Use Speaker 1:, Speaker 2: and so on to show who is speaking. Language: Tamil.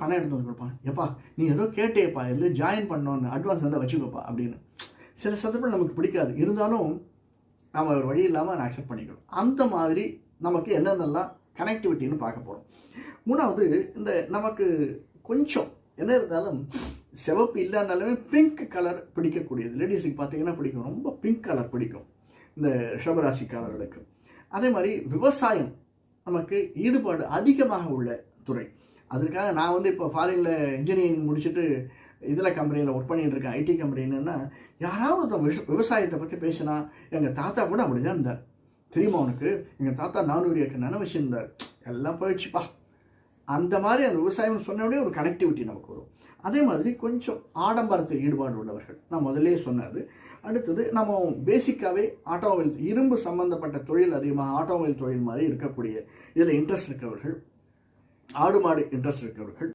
Speaker 1: பணம் எடுத்து வந்து கொடுப்பான். எப்பா நீ ஏதோ கேட்டேப்பா, இல்லை ஜாயின் பண்ணோன்னு அட்வான்ஸ் இருந்தால் வச்சுக்கப்பா அப்படின்னு. சில சந்தர்ப்பம் நமக்கு பிடிக்காது, இருந்தாலும் நம்ம ஒரு வழி இல்லாமல் நான் அக்செப்ட் பண்ணிக்கணும். அந்த மாதிரி நமக்கு என்னென்னலாம் கனெக்டிவிட்டின்னு பார்க்க போகிறோம். மூணாவது, இந்த நமக்கு கொஞ்சம் என்ன இருந்தாலும் சிவப்பு இல்லைன்னாலுமே பிங்க் கலர் பிடிக்கக்கூடியது. லேடிஸுக்கு பார்த்தீங்கன்னா பிடிக்கும், ரொம்ப பிங்க் கலர் பிடிக்கும் இந்த ரிஷபராசிக்காரர்களுக்கு. அதே மாதிரி விவசாயம் நமக்கு ஈடுபாடு அதிகமாக உள்ள துறை. அதுக்காக நான் இப்போ ஃபாரினில் இன்ஜினியரிங் முடிச்சுட்டு இதில் கம்பெனியில் ஒர்க் பண்ணிகிட்டு இருக்கேன், ஐடி கம்பெனின்னா யாராவது விவசாயத்தை பற்றி பேசினா, எங்கள் தாத்தா கூட அப்படி தான் இருந்தார் தெரியுமா உனக்கு, எங்கள் தாத்தா 400 ஏக்கர் நினைவு வச்சுருந்தார், எல்லாம் போயிடுச்சுப்பா. அந்த மாதிரி அந்த விவசாயம் சொன்னோடனே ஒரு கனெக்டிவிட்டி நமக்கு வரும். அதே மாதிரி கொஞ்சம் ஆடம்பரத்தில் ஈடுபாடு உள்ளவர்கள், நான் முதலே சொன்னது. அடுத்தது நம்ம பேசிக்காகவே ஆட்டோமொபைல், இரும்பு சம்பந்தப்பட்ட தொழில் அதிகமாக ஆட்டோமொபைல் தொழில் மாதிரி இருக்கக்கூடிய இதில் இன்ட்ரெஸ்ட் இருக்கவர்கள், ஆடு மாடு இன்ட்ரெஸ்ட் இருக்கவர்கள்,